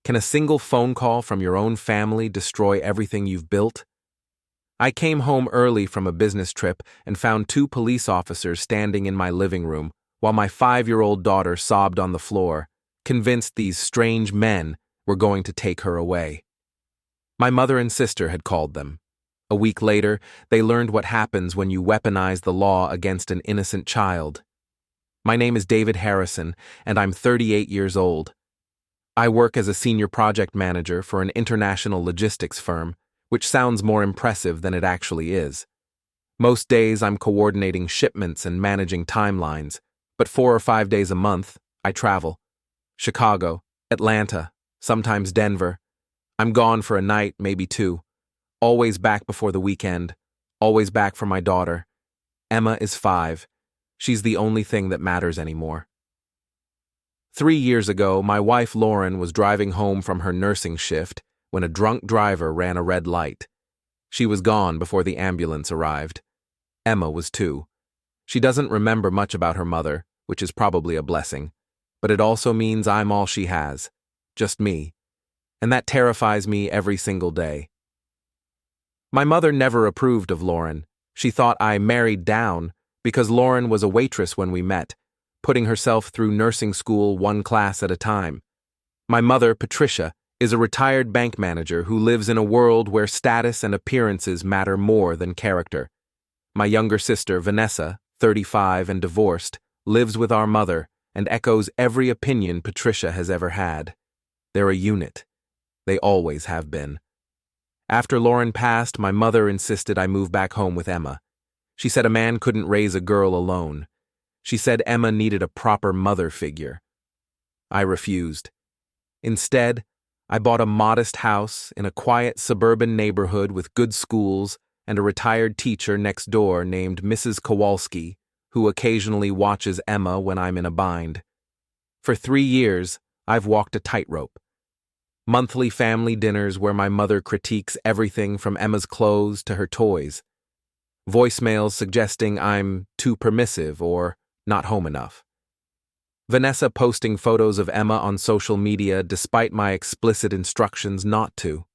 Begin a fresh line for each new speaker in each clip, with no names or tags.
Can a single phone call from your own family destroy everything you've built? I came home early from a business trip and found two police officers standing in my living room while my 5-year-old daughter sobbed on the floor, convinced these strange men were going to take her away. My mother and sister had called them. A week later, they learned what happens when you weaponize the law against an innocent child. My name is David Harrison, and I'm 38 years old. I work as a senior project manager for an international logistics firm, which sounds more impressive than it actually is. Most days I'm coordinating shipments and managing timelines, but 4 or 5 days a month, I travel. Chicago, Atlanta, sometimes Denver. I'm gone for a night, maybe 2. Always back before the weekend, always back for my daughter. Emma is 5. She's the only thing that matters anymore. 3 years ago, my wife Lauren was driving home from her nursing shift when a drunk driver ran a red light. She was gone before the ambulance arrived. Emma was 2. She doesn't remember much about her mother, which is probably a blessing, but it also means I'm all she has, just me, and that terrifies me every single day. My mother never approved of Lauren. She thought I married down because Lauren was a waitress when we met, putting herself through nursing school 1 class at a time. My mother, Patricia, is a retired bank manager who lives in a world where status and appearances matter more than character. My younger sister, Vanessa, 35 and divorced, lives with our mother and echoes every opinion Patricia has ever had. They're a unit. They always have been. After Lauren passed, my mother insisted I move back home with Emma. She said a man couldn't raise a girl alone. She said Emma needed a proper mother figure. I refused. Instead, I bought a modest house in a quiet suburban neighborhood with good schools and a retired teacher next door named Mrs. Kowalski, who occasionally watches Emma when I'm in a bind. For 3 years, I've walked a tightrope. Monthly family dinners where my mother critiques everything from Emma's clothes to her toys. Voicemails suggesting I'm too permissive or not home enough. Vanessa posting photos of Emma on social media despite my explicit instructions not to.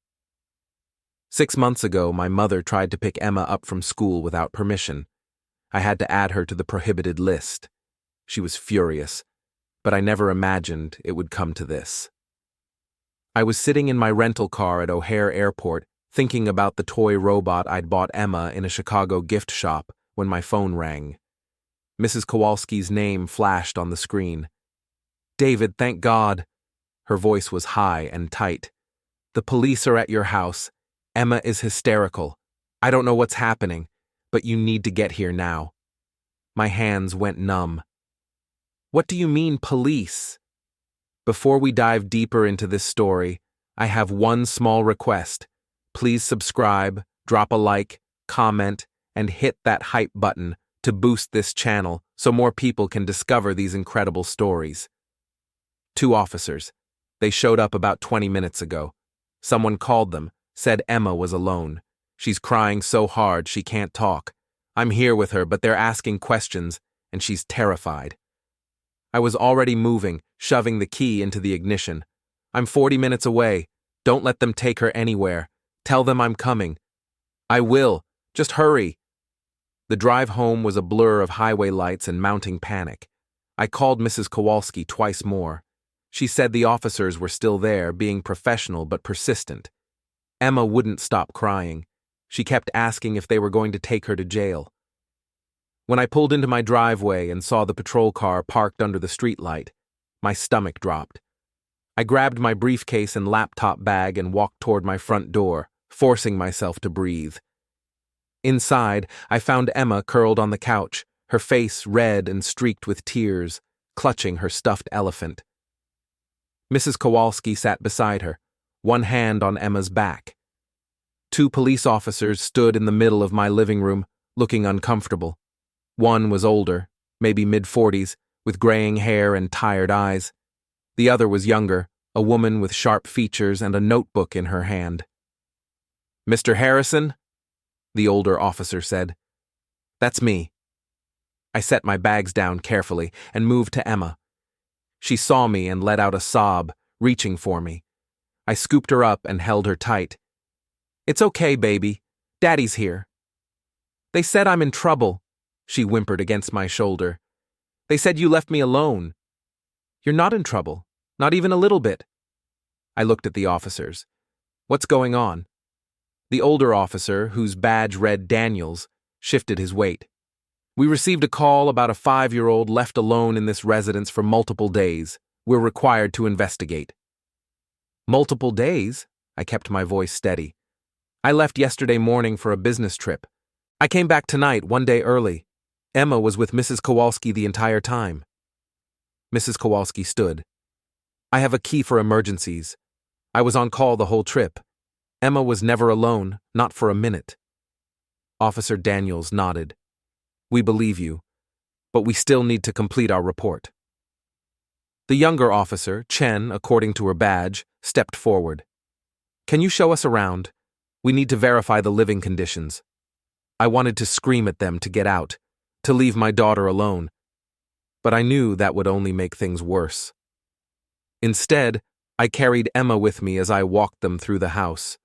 6 months ago, my mother tried to pick Emma up from school without permission. I had to add her to the prohibited list. She was furious, but I never imagined it would come to this. I was sitting in my rental car at O'Hare Airport thinking about the toy robot I'd bought Emma in a Chicago gift shop when my phone rang. Mrs. Kowalski's name flashed on the screen. "David, thank God." Her voice was high and tight. "The police are at your house. Emma is hysterical. I don't know what's happening, but you need to get here now." My hands went numb. "What do you mean, police?" Before we dive deeper into this story, I have one small request. Please subscribe, drop a like, comment, and hit that hype button to boost this channel so more people can discover these incredible stories. 2 officers. They showed up about 20 minutes ago. Someone called them, said Emma was alone. She's crying so hard she can't talk. I'm here with her, but they're asking questions, and she's terrified. I was already moving, shoving the key into the ignition. "I'm 40 minutes away. Don't let them take her anywhere. Tell them I'm coming." "I will. Just hurry." The drive home was a blur of highway lights and mounting panic. I called Mrs. Kowalski twice more. She said the officers were still there, being professional but persistent. Emma wouldn't stop crying. She kept asking if they were going to take her to jail. When I pulled into my driveway and saw the patrol car parked under the streetlight, my stomach dropped. I grabbed my briefcase and laptop bag and walked toward my front door, forcing myself to breathe. Inside, I found Emma curled on the couch, her face red and streaked with tears, clutching her stuffed elephant. Mrs. Kowalski sat beside her, one hand on Emma's back. 2 police officers stood in the middle of my living room, looking uncomfortable. One was older, maybe mid-40s, with graying hair and tired eyes. The other was younger, a woman with sharp features and a notebook in her hand. "Mr. Harrison?" the older officer said. "That's me." I set my bags down carefully and moved to Emma. She saw me and let out a sob, reaching for me. I scooped her up and held her tight. "It's okay, baby. Daddy's here." "They said I'm in trouble," she whimpered against my shoulder. "They said you left me alone." "You're not in trouble. Not even a little bit." I looked at the officers. "What's going on?" The older officer, whose badge read Daniels, shifted his weight. "We received a call about a 5-year-old left alone in this residence for multiple days. We're required to investigate." "Multiple days?" I kept my voice steady. "I left yesterday morning for a business trip. I came back tonight, one day early. Emma was with Mrs. Kowalski the entire time." Mrs. Kowalski stood. "I have a key for emergencies. I was on call the whole trip. Emma was never alone, not for a minute." Officer Daniels nodded. "We believe you, but we still need to complete our report." The younger officer, Chen, according to her badge, stepped forward. "Can you show us around? We need to verify the living conditions." I wanted to scream at them to get out, to leave my daughter alone, but I knew that would only make things worse. Instead, I carried Emma with me as I walked them through the house.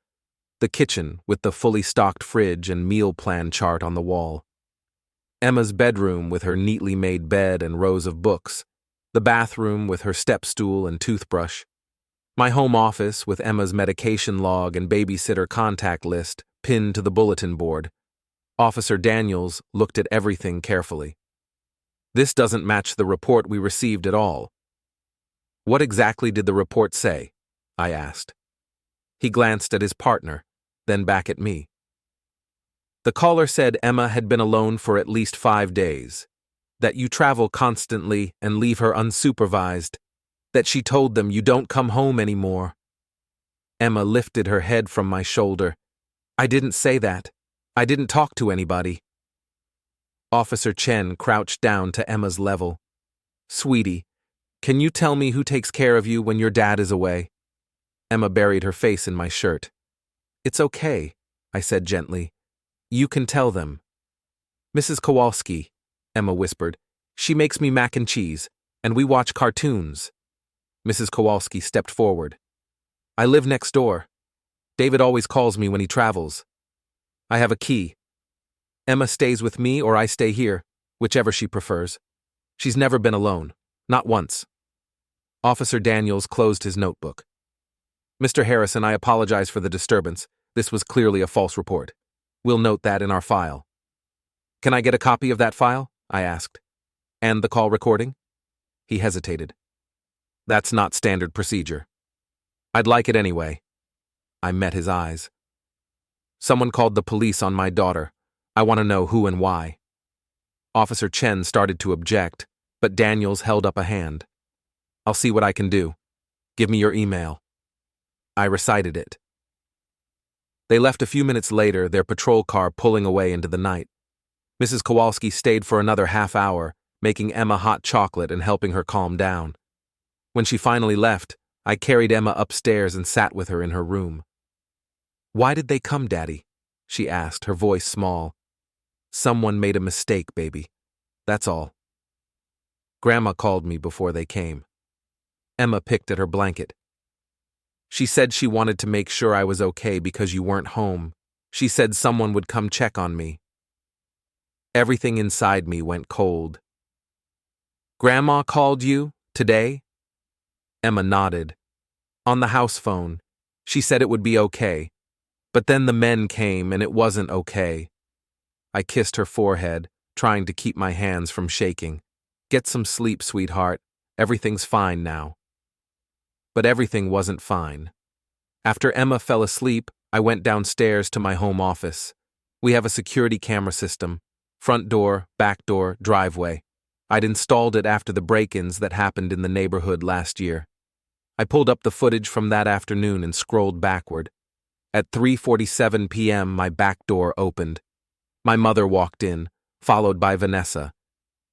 The kitchen, with the fully stocked fridge and meal plan chart on the wall. Emma's bedroom with her neatly made bed and rows of books. The bathroom with her step stool and toothbrush. My home office with Emma's medication log and babysitter contact list pinned to the bulletin board. Officer Daniels looked at everything carefully. "This doesn't match the report we received at all." "What exactly did the report say?" I asked. He glanced at his partner, then back at me. "The caller said Emma had been alone for at least 5 days, that you travel constantly and leave her unsupervised, that she told them you don't come home anymore." Emma lifted her head from my shoulder. "I didn't say that. I didn't talk to anybody." Officer Chen crouched down to Emma's level. "Sweetie, can you tell me who takes care of you when your dad is away?" Emma buried her face in my shirt. "It's okay," I said gently. "You can tell them." "Mrs. Kowalski," Emma whispered. "She makes me mac and cheese, and we watch cartoons." Mrs. Kowalski stepped forward. "I live next door. David always calls me when he travels. I have a key. Emma stays with me or I stay here, whichever she prefers. She's never been alone, not once." Officer Daniels closed his notebook. "Mr. Harrison, I apologize for the disturbance. This was clearly a false report. We'll note that in our file." "Can I get a copy of that file?" I asked. "And the call recording?" He hesitated. "That's not standard procedure." "I'd like it anyway." I met his eyes. "Someone called the police on my daughter. I want to know who and why." Officer Chen started to object, but Daniels held up a hand. "I'll see what I can do. Give me your email." I recited it. They left a few minutes later, their patrol car pulling away into the night. Mrs. Kowalski stayed for another half hour, making Emma hot chocolate and helping her calm down. When she finally left, I carried Emma upstairs and sat with her in her room. "Why did they come, Daddy?" she asked, her voice small. "Someone made a mistake, baby. That's all." Grandma called me before they came. Emma picked at her blanket. "She said she wanted to make sure I was okay because you weren't home. She said someone would come check on me." Everything inside me went cold. "Grandma called you? Today?" Emma nodded. "On the house phone. She said it would be okay. But then the men came and it wasn't okay." I kissed her forehead, trying to keep my hands from shaking. "Get some sleep, sweetheart. Everything's fine now." But everything wasn't fine. After Emma fell asleep, I went downstairs to my home office. We have a security camera system. Front door, back door, driveway. I'd installed it after the break-ins that happened in the neighborhood last year. I pulled up the footage from that afternoon and scrolled backward. At 3:47 p.m., my back door opened. My mother walked in, followed by Vanessa.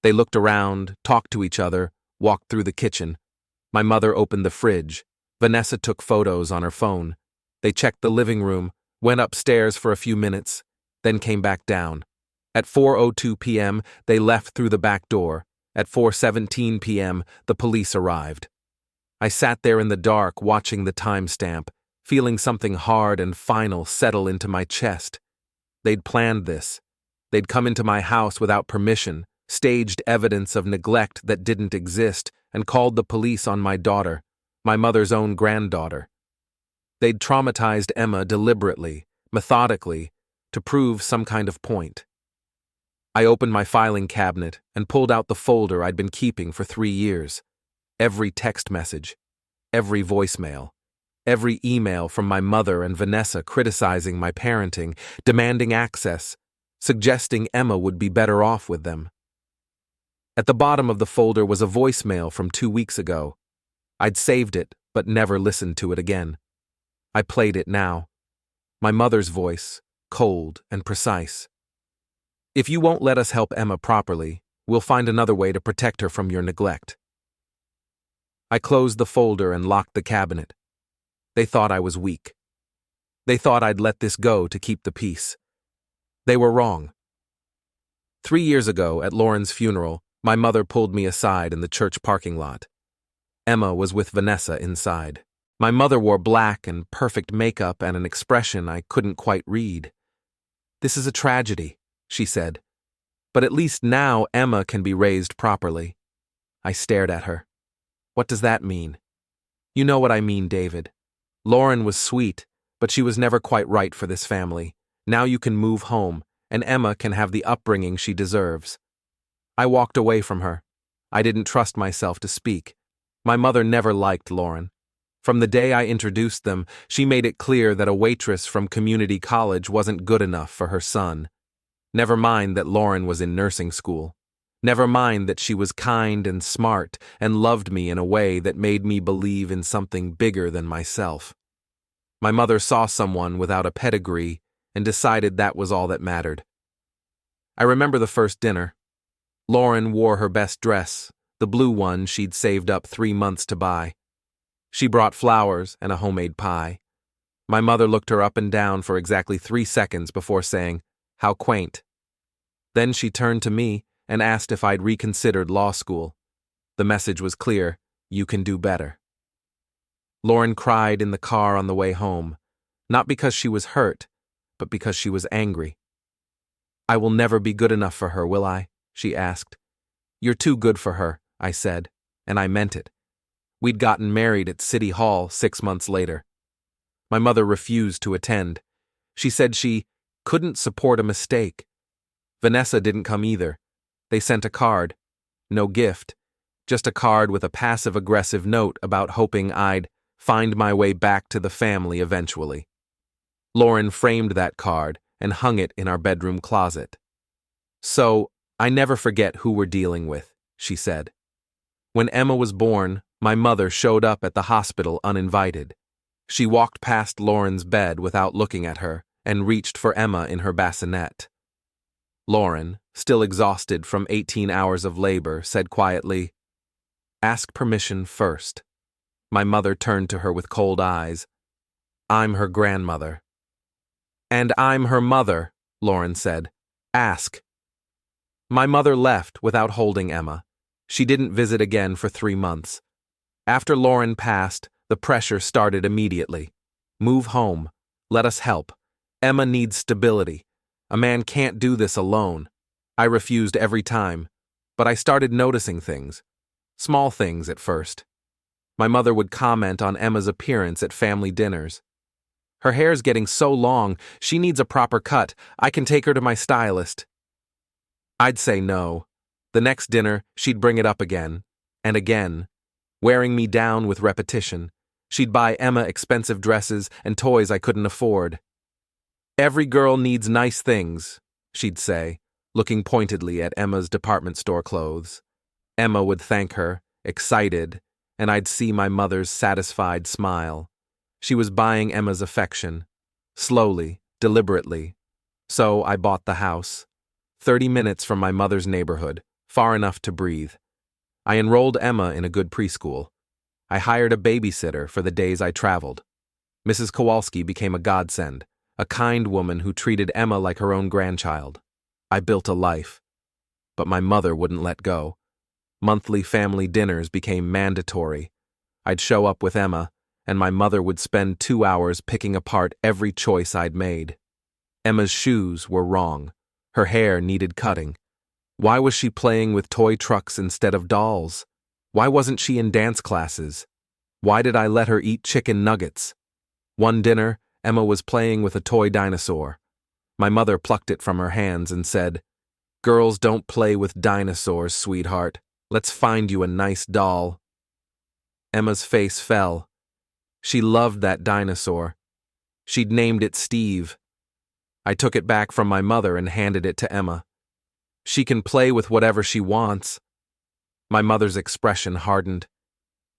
They looked around, talked to each other, walked through the kitchen. My mother opened the fridge. Vanessa took photos on her phone. They checked the living room, went upstairs for a few minutes, then came back down. At 4:02 p.m., they left through the back door. At 4:17 p.m., the police arrived. I sat there in the dark watching the timestamp, feeling something hard and final settle into my chest. They'd planned this. They'd come into my house without permission, staged evidence of neglect that didn't exist, and called the police on my daughter, my mother's own granddaughter. They'd traumatized Emma deliberately, methodically, to prove some kind of point. I opened my filing cabinet and pulled out the folder I'd been keeping for 3 years. Every text message, every voicemail, every email from my mother and Vanessa criticizing my parenting, demanding access, suggesting Emma would be better off with them. At the bottom of the folder was a voicemail from 2 weeks ago. I'd saved it, but never listened to it again. I played it now. My mother's voice, cold and precise. If you won't let us help Emma properly, we'll find another way to protect her from your neglect. I closed the folder and locked the cabinet. They thought I was weak. They thought I'd let this go to keep the peace. They were wrong. 3 years ago, at Lauren's funeral, my mother pulled me aside in the church parking lot. Emma was with Vanessa inside. My mother wore black and perfect makeup and an expression I couldn't quite read. "This is a tragedy," she said. "But at least now Emma can be raised properly." I stared at her. "What does that mean?" "You know what I mean, David. Lauren was sweet, but she was never quite right for this family. Now you can move home, and Emma can have the upbringing she deserves." I walked away from her. I didn't trust myself to speak. My mother never liked Lauren. From the day I introduced them, she made it clear that a waitress from community college wasn't good enough for her son. Never mind that Lauren was in nursing school. Never mind that she was kind and smart and loved me in a way that made me believe in something bigger than myself. My mother saw someone without a pedigree and decided that was all that mattered. I remember the first dinner. Lauren wore her best dress, the blue one she'd saved up 3 months to buy. She brought flowers and a homemade pie. My mother looked her up and down for exactly 3 seconds before saying, "How quaint." Then she turned to me and asked if I'd reconsidered law school. The message was clear: you can do better. Lauren cried in the car on the way home, not because she was hurt, but because she was angry. "I will never be good enough for her, will I?" she asked. "You're too good for her," I said, and I meant it. We'd gotten married at City Hall 6 months later. My mother refused to attend. She said she couldn't support a mistake. Vanessa didn't come either. They sent a card. No gift, just a card with a passive-aggressive note about hoping I'd find my way back to the family eventually. Lauren framed that card and hung it in our bedroom closet. "So, I never forget who we're dealing with," she said. When Emma was born, my mother showed up at the hospital uninvited. She walked past Lauren's bed without looking at her and reached for Emma in her bassinet. Lauren, still exhausted from 18 hours of labor, said quietly, "Ask permission first." My mother turned to her with cold eyes. "I'm her grandmother." "And I'm her mother," Lauren said. "Ask." My mother left without holding Emma. She didn't visit again for 3 months. After Lauren passed, the pressure started immediately. "Move home. Let us help. Emma needs stability. A man can't do this alone." I refused every time, but I started noticing things. Small things at first. My mother would comment on Emma's appearance at family dinners. "Her hair's getting so long, she needs a proper cut. I can take her to my stylist." I'd say no. The next dinner, she'd bring it up again, and again. Wearing me down with repetition, she'd buy Emma expensive dresses and toys I couldn't afford. "Every girl needs nice things," she'd say, looking pointedly at Emma's department store clothes. Emma would thank her, excited, and I'd see my mother's satisfied smile. She was buying Emma's affection, slowly, deliberately. So I bought the house, 30 minutes from my mother's neighborhood, far enough to breathe. I enrolled Emma in a good preschool. I hired a babysitter for the days I traveled. Mrs. Kowalski became a godsend, a kind woman who treated Emma like her own grandchild. I built a life. But my mother wouldn't let go. Monthly family dinners became mandatory. I'd show up with Emma, and my mother would spend 2 hours picking apart every choice I'd made. Emma's shoes were wrong. Her hair needed cutting. Why was she playing with toy trucks instead of dolls? Why wasn't she in dance classes? Why did I let her eat chicken nuggets? One dinner, Emma was playing with a toy dinosaur. My mother plucked it from her hands and said, "Girls don't play with dinosaurs, sweetheart. Let's find you a nice doll." Emma's face fell. She loved that dinosaur. She'd named it Steve. I took it back from my mother and handed it to Emma. "She can play with whatever she wants." My mother's expression hardened.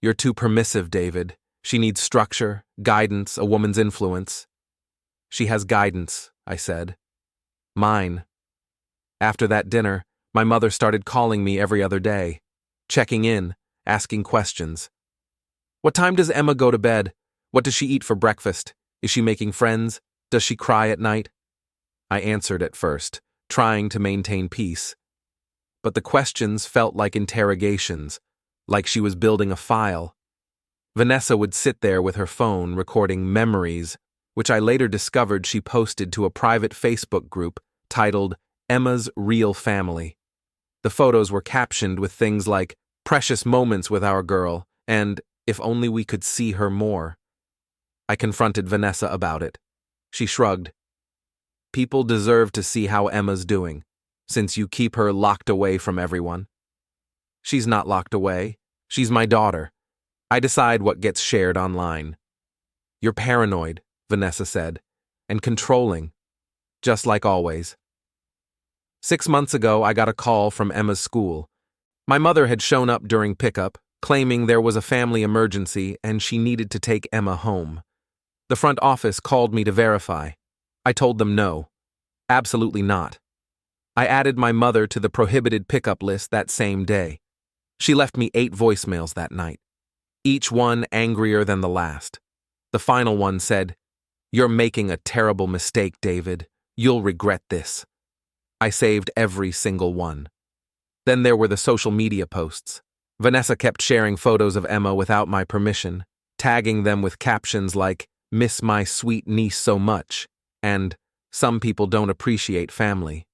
"You're too permissive, David. She needs structure, guidance, a woman's influence." "She has guidance," I said. "Mine." After that dinner, my mother started calling me every other day, checking in, asking questions. "What time does Emma go to bed? What does she eat for breakfast? Is she making friends? Does she cry at night?" I answered at first, trying to maintain peace. But the questions felt like interrogations, like she was building a file. Vanessa would sit there with her phone recording memories, which I later discovered she posted to a private Facebook group titled Emma's Real Family. The photos were captioned with things like, "Precious moments with our girl," and "If only we could see her more." I confronted Vanessa about it. She shrugged. "People deserve to see how Emma's doing, since you keep her locked away from everyone." "She's not locked away. She's my daughter. I decide what gets shared online." "You're paranoid," Vanessa said, "and controlling, just like always." 6 months ago, I got a call from Emma's school. My mother had shown up during pickup, claiming there was a family emergency and she needed to take Emma home. The front office called me to verify. I told them no. Absolutely not. I added my mother to the prohibited pickup list that same day. She left me 8 voicemails that night, each one angrier than the last. The final one said, "You're making a terrible mistake, David. You'll regret this." I saved every single one. Then there were the social media posts. Vanessa kept sharing photos of Emma without my permission, tagging them with captions like, "Miss my sweet niece so much," and "Some people don't appreciate family."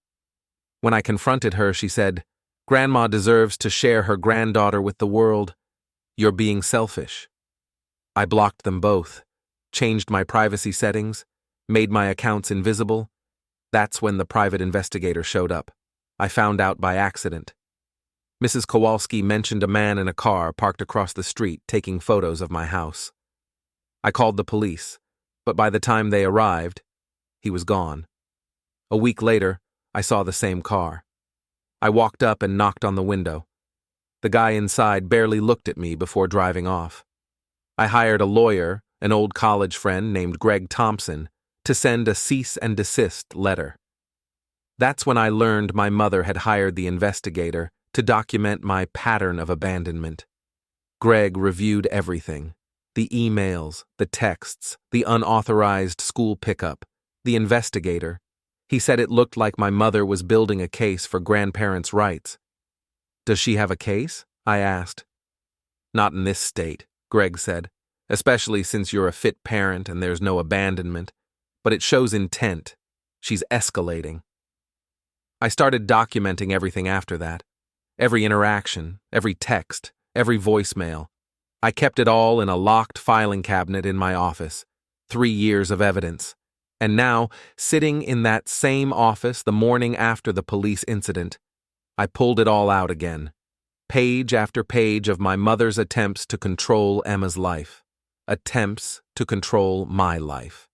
When I confronted her, she said, "Grandma deserves to share her granddaughter with the world. You're being selfish." I blocked them both, changed my privacy settings, made my accounts invisible. That's when the private investigator showed up. I found out by accident. Mrs. Kowalski mentioned a man in a car parked across the street taking photos of my house. I called the police, but by the time they arrived, he was gone. A week later, I saw the same car. I walked up and knocked on the window. The guy inside barely looked at me before driving off. I hired a lawyer, an old college friend named Greg Thompson, to send a cease and desist letter. That's when I learned my mother had hired the investigator to document my pattern of abandonment. Greg reviewed everything: the emails, the texts, the unauthorized school pickup, the investigator. He said it looked like my mother was building a case for grandparents' rights. "Does she have a case?" I asked. "Not in this state," Greg said, "especially since you're a fit parent and there's no abandonment. But it shows intent. She's escalating." I started documenting everything after that. Every interaction, every text, every voicemail. I kept it all in a locked filing cabinet in my office. 3 years of evidence. And now, sitting in that same office the morning after the police incident, I pulled it all out again. Page after page of my mother's attempts to control Emma's life. Attempts to control my life.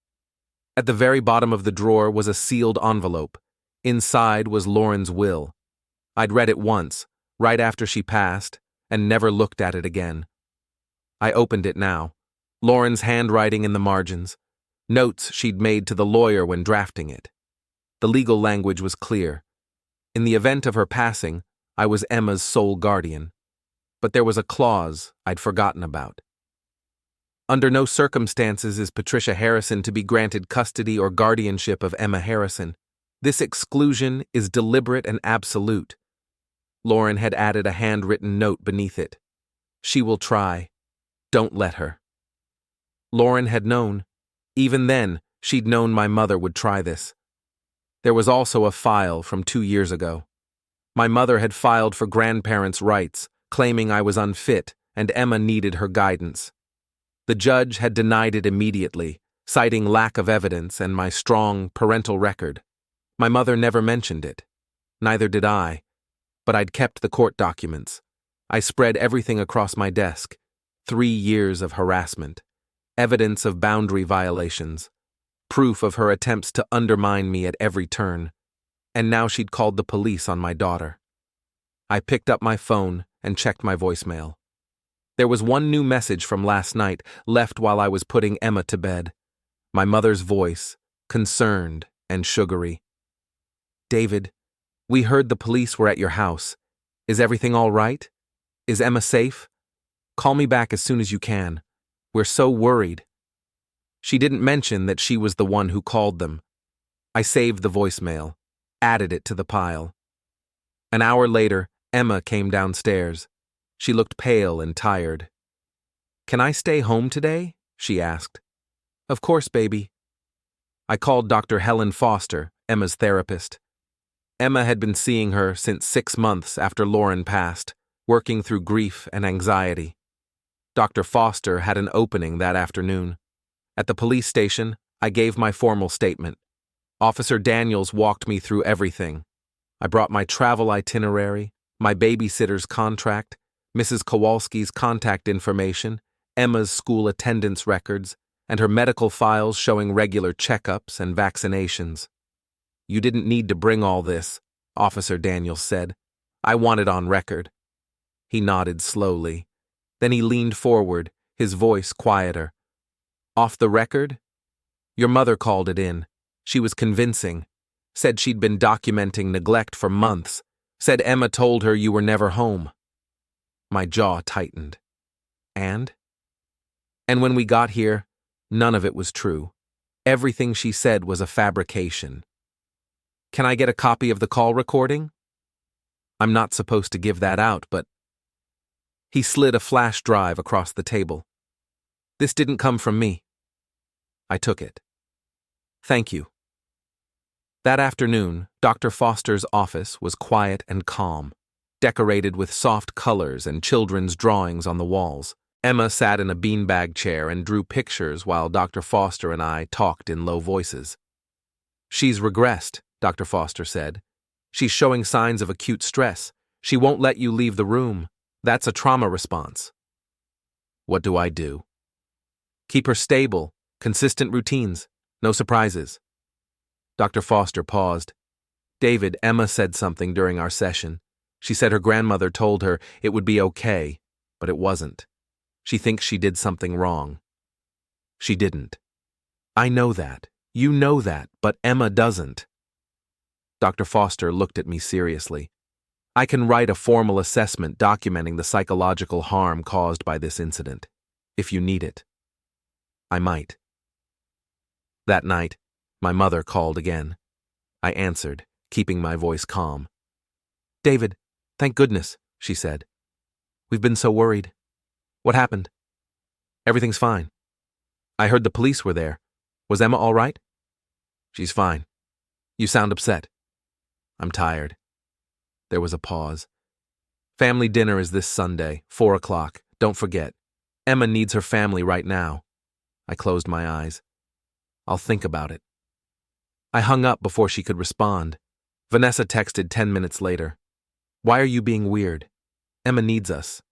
At the very bottom of the drawer was a sealed envelope. Inside was Lauren's will. I'd read it once, right after she passed, and never looked at it again. I opened it now. Lauren's handwriting in the margins. Notes she'd made to the lawyer when drafting it. The legal language was clear. In the event of her passing, I was Emma's sole guardian. But there was a clause I'd forgotten about. Under no circumstances is Patricia Harrison to be granted custody or guardianship of Emma Harrison. This exclusion is deliberate and absolute. Lauren had added a handwritten note beneath it. "She will try. Don't let her." Lauren had known. Even then, she'd known my mother would try this. There was also a file from 2 years ago. My mother had filed for grandparents' rights, claiming I was unfit and Emma needed her guidance. The judge had denied it immediately, citing lack of evidence and my strong parental record. My mother never mentioned it. Neither did I. But I'd kept the court documents. I spread everything across my desk. 3 years of harassment. Evidence of boundary violations. Proof of her attempts to undermine me at every turn. And now she'd called the police on my daughter. I picked up my phone and checked my voicemail. There was one new message from last night, left while I was putting Emma to bed. My mother's voice, concerned and sugary. David, we heard the police were at your house. Is everything all right? Is Emma safe? Call me back as soon as you can. We're so worried. She didn't mention that she was the one who called them. I saved the voicemail, added it to the pile. An hour later, Emma came downstairs. She looked pale and tired. Can I stay home today? She asked. Of course, baby. I called Dr. Helen Foster, Emma's therapist. Emma had been seeing her since 6 months after Lauren passed, working through grief and anxiety. Dr. Foster had an opening that afternoon. At the police station, I gave my formal statement. Officer Daniels walked me through everything. I brought my travel itinerary, my babysitter's contract, Mrs. Kowalski's contact information, Emma's school attendance records, and her medical files showing regular checkups and vaccinations. You didn't need to bring all this, Officer Daniels said. I want it on record. He nodded slowly. Then he leaned forward, his voice quieter. Off the record? Your mother called it in. She was convincing. Said she'd been documenting neglect for months. Said Emma told her you were never home. My jaw tightened. And? And when we got here, none of it was true. Everything she said was a fabrication. Can I get a copy of the call recording? I'm not supposed to give that out, but... He slid a flash drive across the table. This didn't come from me. I took it. Thank you. That afternoon, Dr. Foster's office was quiet and calm, decorated with soft colors and children's drawings on the walls. Emma sat in a beanbag chair and drew pictures while Dr. Foster and I talked in low voices. She's regressed, Dr. Foster said. She's showing signs of acute stress. She won't let you leave the room. That's a trauma response. What do I do? Keep her stable, consistent routines, no surprises. Dr. Foster paused. David, Emma said something during our session. She said her grandmother told her it would be okay, but it wasn't. She thinks she did something wrong. She didn't. I know that. You know that, but Emma doesn't. Dr. Foster looked at me seriously. I can write a formal assessment documenting the psychological harm caused by this incident, if you need it. I might. That night, my mother called again. I answered, keeping my voice calm. David, thank goodness, she said. We've been so worried. What happened? Everything's fine. I heard the police were there. Was Emma all right? She's fine. You sound upset. I'm tired. There was a pause. Family dinner is this Sunday, 4 o'clock. Don't forget. Emma needs her family right now. I closed my eyes. I'll think about it. I hung up before she could respond. Vanessa texted 10 minutes later. Why are you being weird? Emma needs us.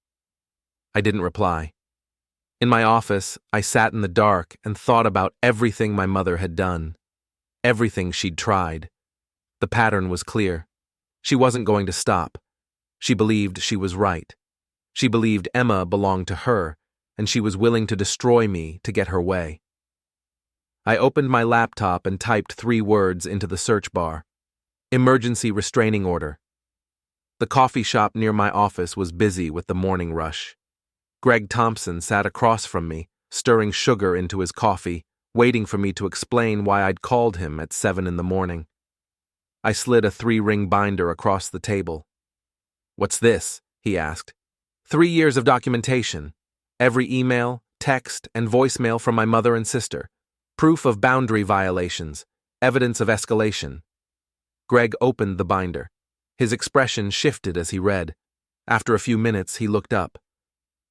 I didn't reply. In my office, I sat in the dark and thought about everything my mother had done. Everything she'd tried. The pattern was clear. She wasn't going to stop. She believed she was right. She believed Emma belonged to her, and she was willing to destroy me to get her way. I opened my laptop and typed 3 words into the search bar. Emergency restraining order. The coffee shop near my office was busy with the morning rush. Greg Thompson sat across from me, stirring sugar into his coffee, waiting for me to explain why I'd called him at 7 in the morning. I slid a 3-ring binder across the table. What's this? He asked. 3 years of documentation. Every email, text, and voicemail from my mother and sister. Proof of boundary violations. Evidence of escalation. Greg opened the binder. His expression shifted as he read. After a few minutes, he looked up.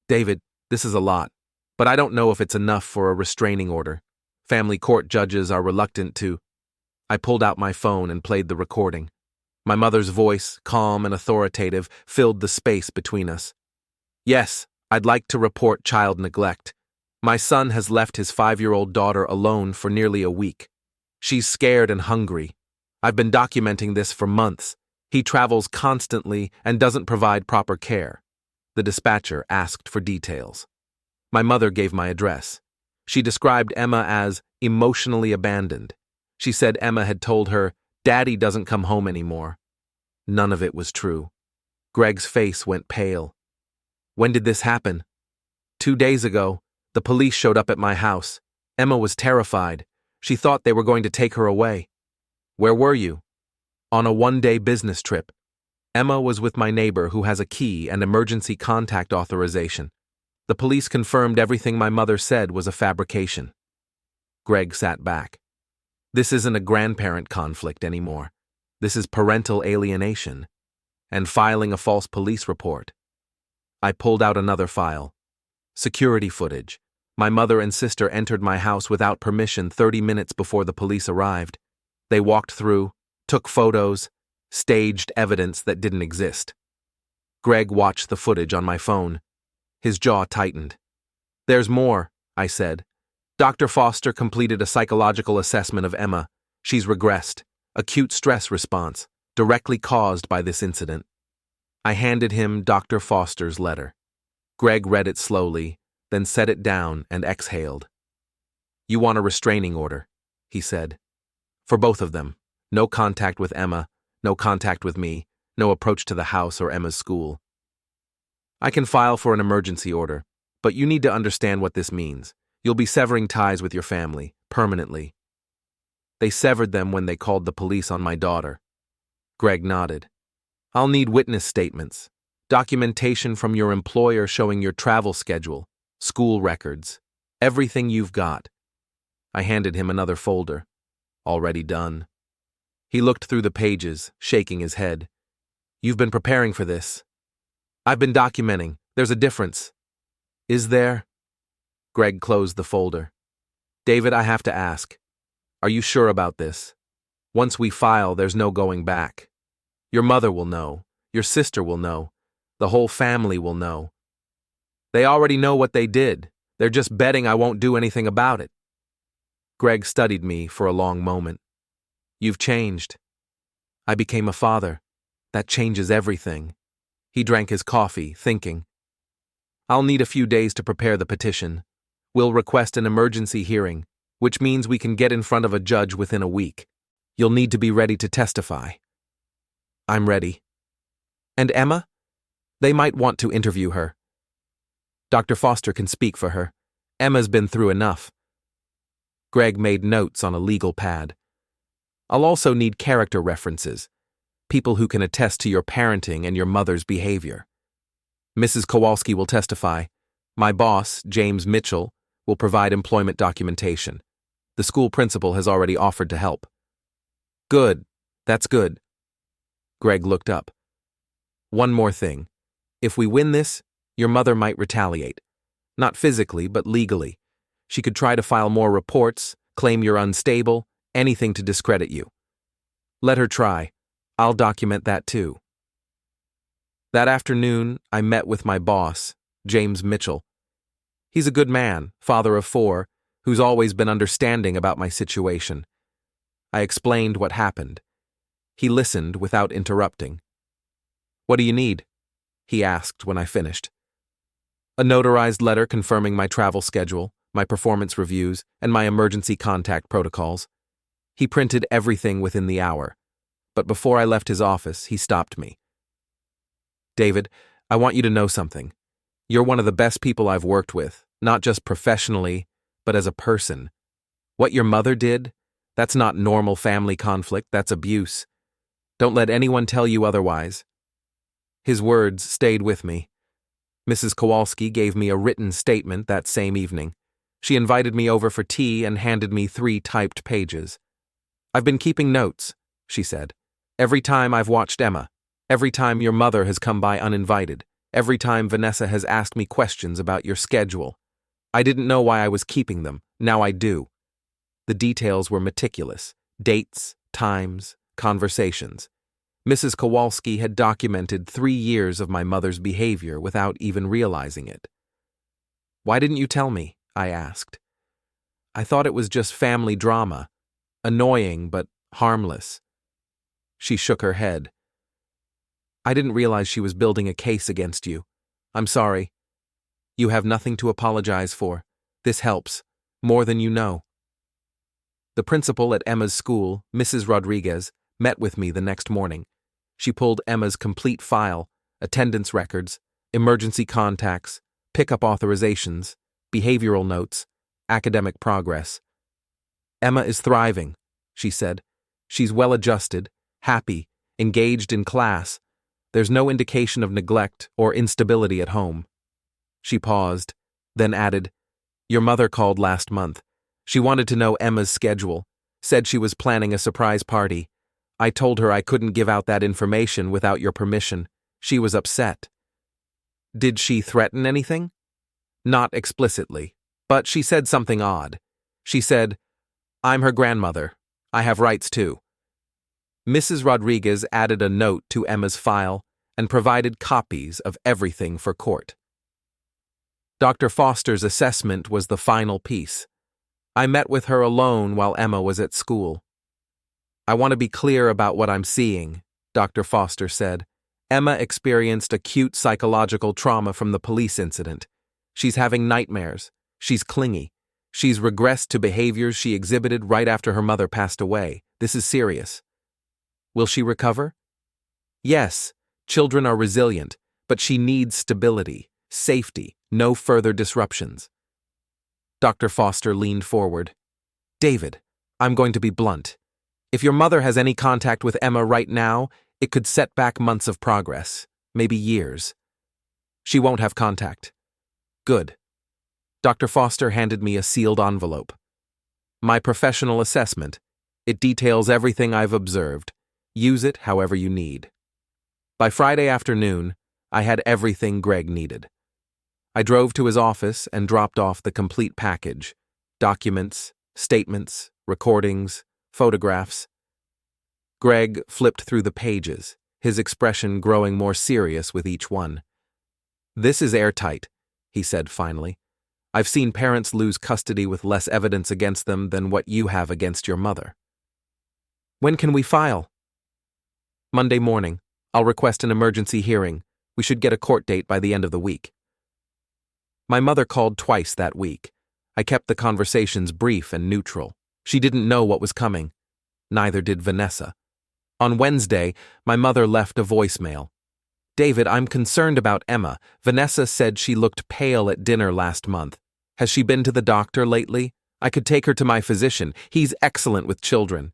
David, this is a lot, but I don't know if it's enough for a restraining order. Family court judges are reluctant to. I pulled out my phone and played the recording. My mother's voice, calm and authoritative, filled the space between us. Yes, I'd like to report child neglect. My son has left his 5-year-old daughter alone for nearly a week. She's scared and hungry. I've been documenting this for months. He travels constantly and doesn't provide proper care. The dispatcher asked for details. My mother gave my address. She described Emma as emotionally abandoned. She said Emma had told her, "Daddy doesn't come home anymore." None of it was true. Greg's face went pale. When did this happen? 2 days ago, the police showed up at my house. Emma was terrified. She thought they were going to take her away. Where were you? On a 1-day business trip. Emma was with my neighbor who has a key and emergency contact authorization. The police confirmed everything my mother said was a fabrication. Greg sat back. This isn't a grandparent conflict anymore. This is parental alienation and filing a false police report. I pulled out another file. Security footage. My mother and sister entered my house without permission 30 minutes before the police arrived. They walked through, took photos, staged evidence that didn't exist. Greg watched the footage on my phone. His jaw tightened. There's more, I said. Dr. Foster completed a psychological assessment of Emma. She's regressed. Acute stress response, directly caused by this incident. I handed him Dr. Foster's letter. Greg read it slowly, then set it down and exhaled. You want a restraining order, he said. For both of them. No contact with Emma, no contact with me, no approach to the house or Emma's school. I can file for an emergency order, but you need to understand what this means. You'll be severing ties with your family, permanently. They severed them when they called the police on my daughter. Greg nodded. I'll need witness statements, documentation from your employer showing your travel schedule, school records, everything you've got. I handed him another folder. Already done. He looked through the pages, shaking his head. You've been preparing for this. I've been documenting. There's a difference. Is there? Greg closed the folder. David, I have to ask. Are you sure about this? Once we file, there's no going back. Your mother will know. Your sister will know. The whole family will know. They already know what they did. They're just betting I won't do anything about it. Greg studied me for a long moment. You've changed. I became a father. That changes everything. He drank his coffee, thinking. I'll need a few days to prepare the petition. We'll request an emergency hearing, which means we can get in front of a judge within a week. You'll need to be ready to testify. I'm ready. And Emma? They might want to interview her. Dr. Foster can speak for her. Emma's been through enough. Greg made notes on a legal pad. I'll also need character references. People who can attest to your parenting and your mother's behavior. Mrs. Kowalski will testify. My boss, James Mitchell, will provide employment documentation. The school principal has already offered to help. Good. That's good. Greg looked up. One more thing. If we win this, your mother might retaliate. Not physically, but legally. She could try to file more reports, claim you're unstable, anything to discredit you. Let her try. I'll document that too. That afternoon, I met with my boss, James Mitchell. He's a good man, father of 4, who's always been understanding about my situation. I explained what happened. He listened without interrupting. What do you need? He asked when I finished. A notarized letter confirming my travel schedule, my performance reviews, and my emergency contact protocols. He printed everything within the hour. But before I left his office, he stopped me. David, I want you to know something. You're one of the best people I've worked with, not just professionally, but as a person. What your mother did, that's not normal family conflict, that's abuse. Don't let anyone tell you otherwise. His words stayed with me. Mrs. Kowalski gave me a written statement that same evening. She invited me over for tea and handed me 3 typed pages. "I've been keeping notes," she said. "Every time I've watched Emma, every time your mother has come by uninvited, every time Vanessa has asked me questions about your schedule. I didn't know why I was keeping them. Now I do." The details were meticulous. Dates, times, conversations. Mrs. Kowalski had documented 3 years of my mother's behavior without even realizing it. "Why didn't you tell me?" I asked. "I thought it was just family drama. Annoying, but harmless." She shook her head. "I didn't realize she was building a case against you. I'm sorry. You have nothing to apologize for. This helps, more than you know." The principal at Emma's school, Mrs. Rodriguez, met with me the next morning. She pulled Emma's complete file, attendance records, emergency contacts, pickup authorizations, behavioral notes, academic progress. "Emma is thriving," she said. "She's well-adjusted, happy, engaged in class. There's no indication of neglect or instability at home." She paused, then added, "Your mother called last month. She wanted to know Emma's schedule, said she was planning a surprise party. I told her I couldn't give out that information without your permission. She was upset." "Did she threaten anything?" "Not explicitly, but she said something odd. She said, 'I'm her grandmother. I have rights too.'" Mrs. Rodriguez added a note to Emma's file and provided copies of everything for court. Dr. Foster's assessment was the final piece. I met with her alone while Emma was at school. "I want to be clear about what I'm seeing," Dr. Foster said. "Emma experienced acute psychological trauma from the police incident. She's having nightmares. She's clingy. She's regressed to behaviors she exhibited right after her mother passed away. This is serious." "Will she recover?" "Yes, children are resilient, but she needs stability, safety, no further disruptions." Dr. Foster leaned forward. "David, I'm going to be blunt. If your mother has any contact with Emma right now, it could set back months of progress, maybe years." "She won't have contact." "Good." Dr. Foster handed me a sealed envelope. "My professional assessment. It details everything I've observed. Use it however you need." By Friday afternoon, I had everything Greg needed. I drove to his office and dropped off the complete package: documents, statements, recordings, photographs. Greg flipped through the pages, his expression growing more serious with each one. "This is airtight," he said finally. "I've seen parents lose custody with less evidence against them than what you have against your mother." "When can we file?" "Monday morning. I'll request an emergency hearing. We should get a court date by the end of the week." My mother called twice that week. I kept the conversations brief and neutral. She didn't know what was coming. Neither did Vanessa. On Wednesday, my mother left a voicemail. "David, I'm concerned about Emma. Vanessa said she looked pale at dinner last month. Has she been to the doctor lately? I could take her to my physician. He's excellent with children."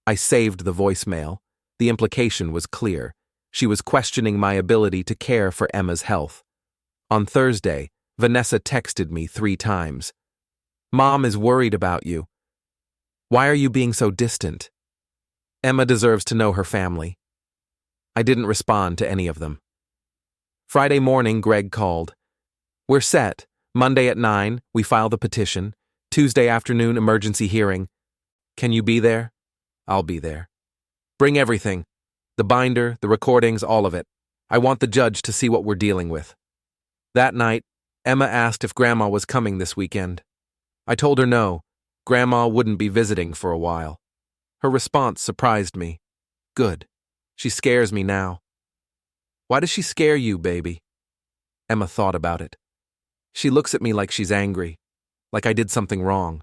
I saved the voicemail. The implication was clear. She was questioning my ability to care for Emma's health. On Thursday, Vanessa texted me 3 times. "Mom is worried about you. Why are you being so distant? Emma deserves to know her family." I didn't respond to any of them. Friday morning, Greg called. "We're set. Monday at 9, we file the petition. Tuesday afternoon, emergency hearing. Can you be there?" "I'll be there." "Bring everything. The binder, the recordings, all of it. I want the judge to see what we're dealing with." That night, Emma asked if Grandma was coming this weekend. I told her no. Grandma wouldn't be visiting for a while. Her response surprised me. "Good. She scares me now." "Why does she scare you, baby?" Emma thought about it. "She looks at me like she's angry, like I did something wrong,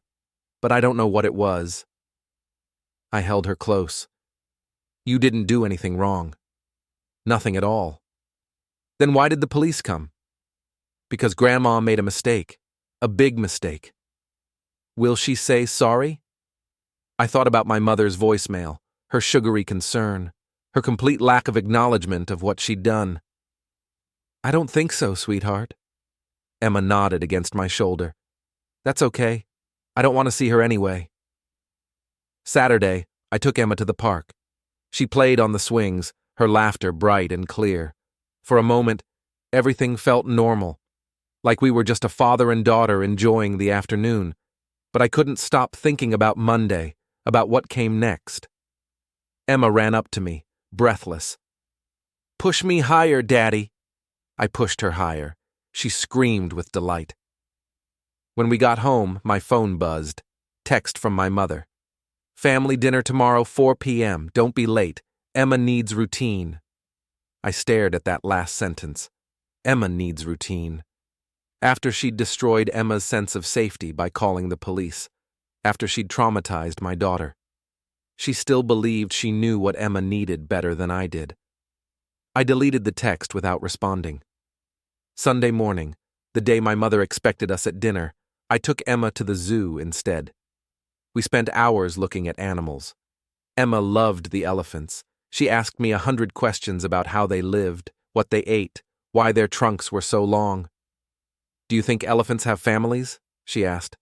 but I don't know what it was." I held her close. "You didn't do anything wrong. Nothing at all." "Then why did the police come?" "Because Grandma made a mistake. A big mistake." "Will she say sorry?" I thought about my mother's voicemail, her sugary concern, her complete lack of acknowledgement of what she'd done. I don't think so, sweetheart. Emma nodded against my shoulder. That's okay. I don't want to see her anyway. Saturday, I took Emma to the park. She played on the swings, her laughter bright and clear. For a moment, everything felt normal, like we were just a father and daughter enjoying the afternoon. But I couldn't stop thinking about Monday, about what came next. Emma ran up to me, breathless. Push me higher, Daddy. I pushed her higher. She screamed with delight. When we got home, my phone buzzed. Text from my mother. Family dinner tomorrow, 4 p.m. Don't be late. Emma needs routine. I stared at that last sentence. Emma needs routine. After she'd destroyed Emma's sense of safety by calling the police. After she'd traumatized my daughter. She still believed she knew what Emma needed better than I did. I deleted the text without responding. Sunday morning, the day my mother expected us at dinner, I took Emma to the zoo instead. We spent hours looking at animals. Emma loved the elephants. She asked me 100 questions about how they lived, what they ate, why their trunks were so long. Do you think elephants have families? She asked.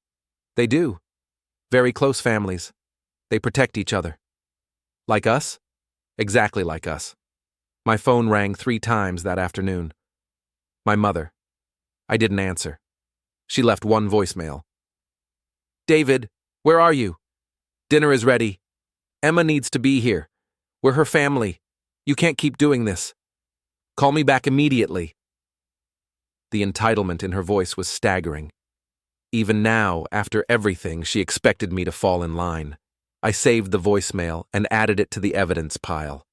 They do. Very close families. They protect each other. Like us? Exactly like us. My phone rang 3 times that afternoon. My mother. I didn't answer. She left one voicemail. David, where are you? Dinner is ready. Emma needs to be here. We're her family. You can't keep doing this. Call me back immediately. The entitlement in her voice was staggering. Even now, after everything, she expected me to fall in line. I saved the voicemail and added it to the evidence pile.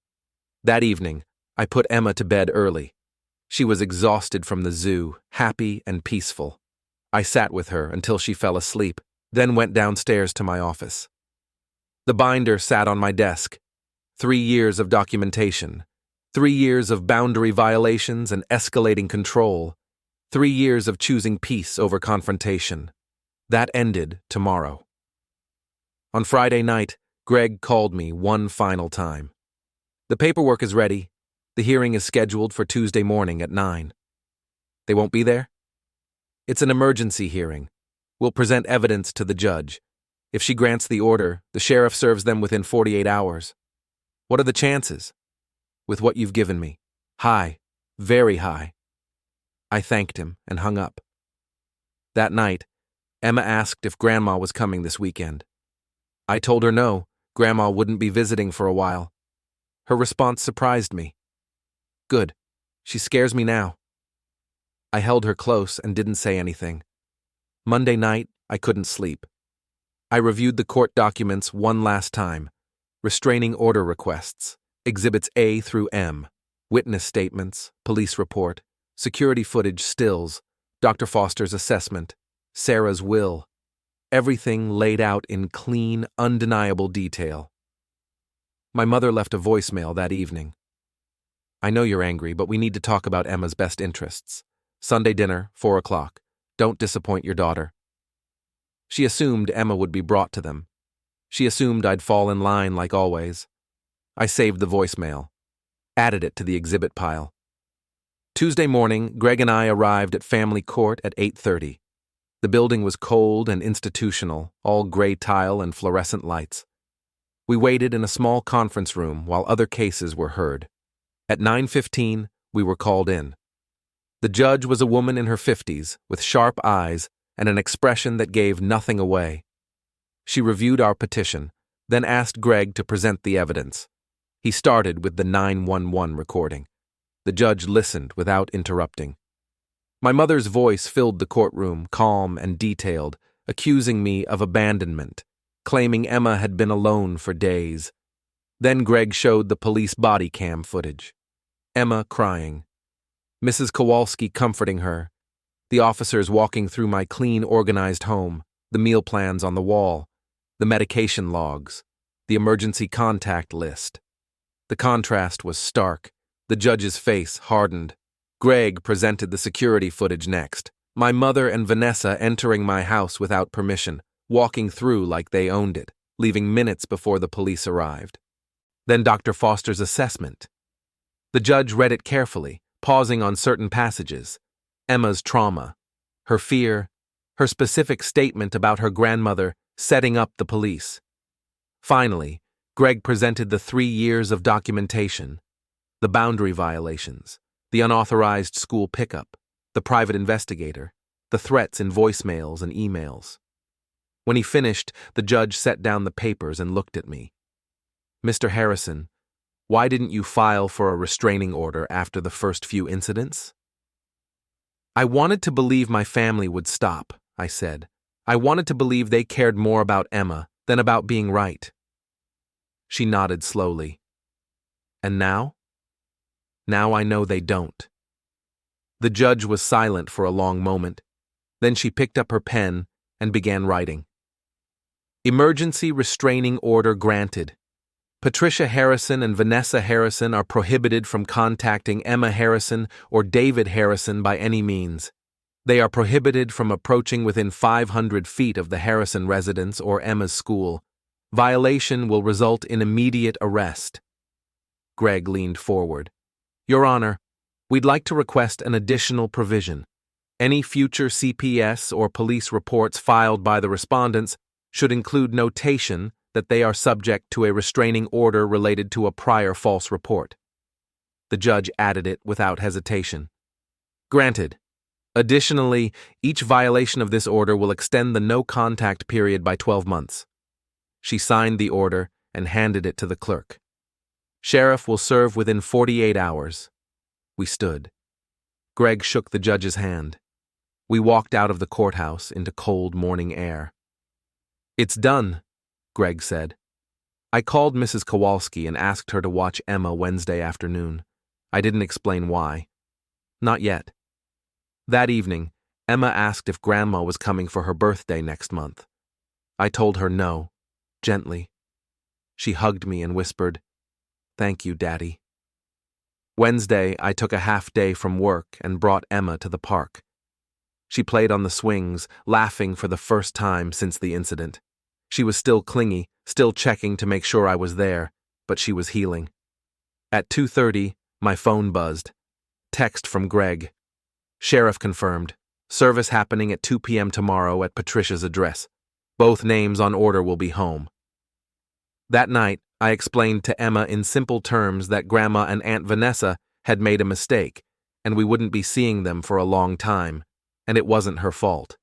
That evening, I put Emma to bed early. She was exhausted from the zoo, happy and peaceful. I sat with her until she fell asleep, then went downstairs to my office. The binder sat on my desk. 3 years of documentation. 3 years of boundary violations and escalating control. 3 years of choosing peace over confrontation. That ended tomorrow. On Friday night, Greg called me one final time. The paperwork is ready. The hearing is scheduled for Tuesday morning at 9. They won't be there? It's an emergency hearing. We'll present evidence to the judge. If she grants the order, the sheriff serves them within 48 hours. What are the chances? With what you've given me. High. Very high. I thanked him and hung up. That night, Emma asked if Grandma was coming this weekend. I told her no, Grandma wouldn't be visiting for a while. Her response surprised me. Good. She scares me now. I held her close and didn't say anything. Monday night, I couldn't sleep. I reviewed the court documents one last time. Restraining order requests, Exhibits A through M, witness statements, police report, security footage stills, Dr. Foster's assessment, Sarah's will. Everything laid out in clean, undeniable detail. My mother left a voicemail that evening. I know you're angry, but we need to talk about Emma's best interests. Sunday dinner, 4 o'clock. Don't disappoint your daughter. She assumed Emma would be brought to them. She assumed I'd fall in line like always. I saved the voicemail. Added it to the exhibit pile. Tuesday morning, Greg and I arrived at family court at 8:30. The building was cold and institutional, all gray tile and fluorescent lights. We waited in a small conference room while other cases were heard. At 9:15, we were called in. The judge was a woman in her 50s, with sharp eyes and an expression that gave nothing away. She reviewed our petition, then asked Greg to present the evidence. He started with the 911 recording. The judge listened without interrupting. My mother's voice filled the courtroom, calm and detailed, accusing me of abandonment, claiming Emma had been alone for days. Then Greg showed the police body cam footage. Emma crying. Mrs. Kowalski comforting her. The officers walking through my clean, organized home, the meal plans on the wall, the medication logs, the emergency contact list. The contrast was stark. The judge's face hardened. Greg presented the security footage next. My mother and Vanessa entering my house without permission, walking through like they owned it, leaving minutes before the police arrived. Then Dr. Foster's assessment. The judge read it carefully, pausing on certain passages. Emma's trauma, her fear, her specific statement about her grandmother setting up the police. Finally, Greg presented the 3 years of documentation, the boundary violations, the unauthorized school pickup, the private investigator, the threats in voicemails and emails. When he finished, the judge set down the papers and looked at me. "Mr. Harrison, why didn't you file for a restraining order after the first few incidents?" "I wanted to believe my family would stop," I said. "I wanted to believe they cared more about Emma than about being right." She nodded slowly. "And now?" "Now I know they don't." The judge was silent for a long moment. Then she picked up her pen and began writing. "Emergency restraining order granted. Patricia Harrison and Vanessa Harrison are prohibited from contacting Emma Harrison or David Harrison by any means. They are prohibited from approaching within 500 feet of the Harrison residence or Emma's school. Violation will result in immediate arrest." Greg leaned forward. "Your Honor, we'd like to request an additional provision. Any future CPS or police reports filed by the respondents should include notation that they are subject to a restraining order related to a prior false report." The judge added it without hesitation. "Granted. Additionally, each violation of this order will extend the no-contact period by 12 months. She signed the order and handed it to the clerk. "Sheriff will serve within 48 hours. We stood. Greg shook the judge's hand. We walked out of the courthouse into cold morning air. "It's done," Greg said. "I called Mrs. Kowalski and asked her to watch Emma Wednesday afternoon. I didn't explain why. Not yet. That evening, Emma asked if Grandma was coming for her birthday next month. I told her no, gently. She hugged me and whispered, 'Thank you, Daddy.' Wednesday, I took a half day from work and brought Emma to the park. She played on the swings, laughing for the first time since the incident. She was still clingy, still checking to make sure I was there, but she was healing. At 2:30, my phone buzzed. Text from Greg. "Sheriff confirmed. Service happening at 2 p.m. tomorrow at Patricia's address. Both names on order will be home." That night, I explained to Emma in simple terms that Grandma and Aunt Vanessa had made a mistake, and we wouldn't be seeing them for a long time, and it wasn't her fault.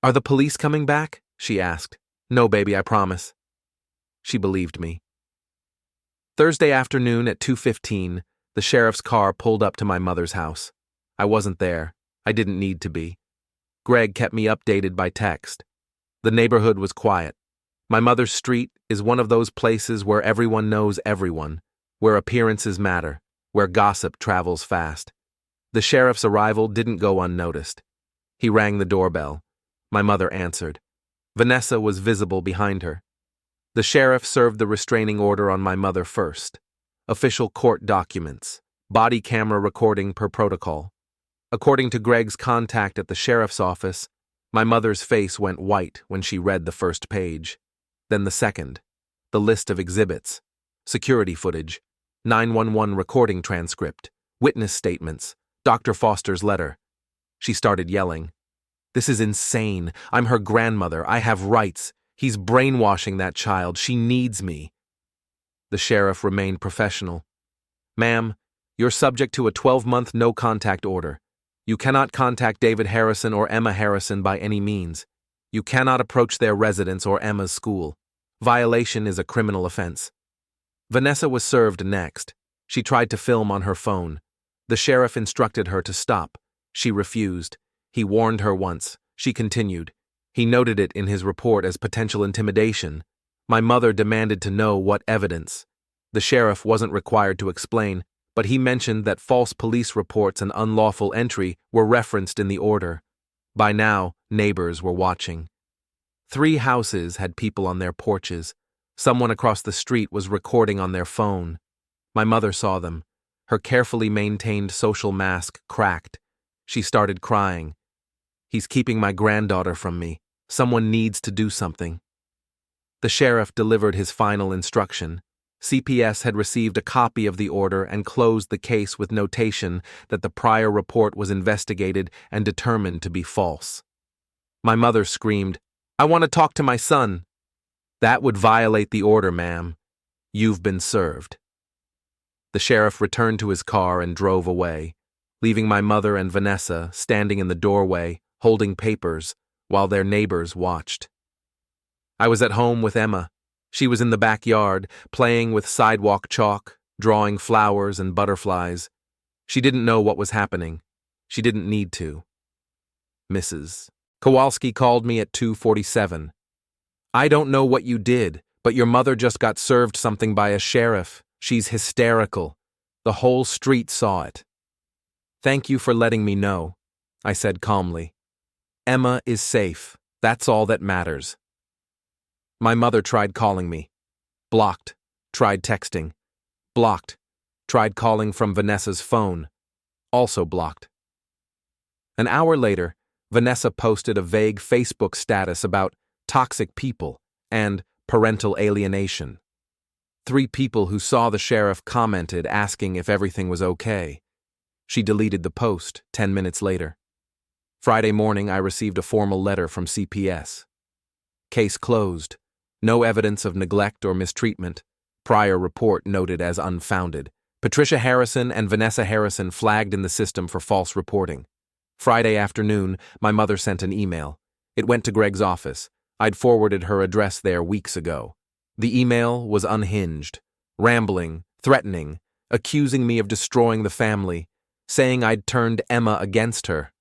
"Are the police coming back?" she asked. "No, baby, I promise." She believed me. Thursday afternoon at 2:15, the sheriff's car pulled up to my mother's house. I wasn't there. I didn't need to be. Greg kept me updated by text. The neighborhood was quiet. My mother's street is one of those places where everyone knows everyone, where appearances matter, where gossip travels fast. The sheriff's arrival didn't go unnoticed. He rang the doorbell. My mother answered. Vanessa was visible behind her. The sheriff served the restraining order on my mother first. Official court documents. Body camera recording per protocol. According to Greg's contact at the sheriff's office, my mother's face went white when she read the first page. Then the second. The list of exhibits. Security footage. 911 recording transcript. Witness statements. Dr. Foster's letter. She started yelling. "This is insane. I'm her grandmother. I have rights. He's brainwashing that child. She needs me." The sheriff remained professional. "Ma'am, you're subject to a 12-month no-contact order. You cannot contact David Harrison or Emma Harrison by any means. You cannot approach their residence or Emma's school. Violation is a criminal offense." Vanessa was served next. She tried to film on her phone. The sheriff instructed her to stop. She refused. He warned her once. She continued. He noted it in his report as potential intimidation. My mother demanded to know what evidence. The sheriff wasn't required to explain, but he mentioned that false police reports and unlawful entry were referenced in the order. By now, neighbors were watching. 3 houses had people on their porches. Someone across the street was recording on their phone. My mother saw them. Her carefully maintained social mask cracked. She started crying. "He's keeping my granddaughter from me. Someone needs to do something." The sheriff delivered his final instruction. CPS had received a copy of the order and closed the case with notation that the prior report was investigated and determined to be false. My mother screamed, "I want to talk to my son." "That would violate the order, ma'am. You've been served." The sheriff returned to his car and drove away, leaving my mother and Vanessa standing in the doorway, holding papers, while their neighbors watched. I was at home with Emma. She was in the backyard, playing with sidewalk chalk, drawing flowers and butterflies. She didn't know what was happening. She didn't need to. Mrs. Kowalski called me at 2:47. "I don't know what you did, but your mother just got served something by a sheriff. She's hysterical. The whole street saw it." "Thank you for letting me know," I said calmly. "Emma is safe. That's all that matters." My mother tried calling me. Blocked. Tried texting. Blocked. Tried calling from Vanessa's phone. Also blocked. An hour later, Vanessa posted a vague Facebook status about toxic people and parental alienation. 3 people who saw the sheriff commented asking if everything was okay. She deleted the post 10 minutes later. Friday morning, I received a formal letter from CPS. Case closed. No evidence of neglect or mistreatment. Prior report noted as unfounded. Patricia Harrison and Vanessa Harrison flagged in the system for false reporting. Friday afternoon, my mother sent an email. It went to Greg's office. I'd forwarded her address there weeks ago. The email was unhinged, rambling, threatening, accusing me of destroying the family, saying I'd turned Emma against her.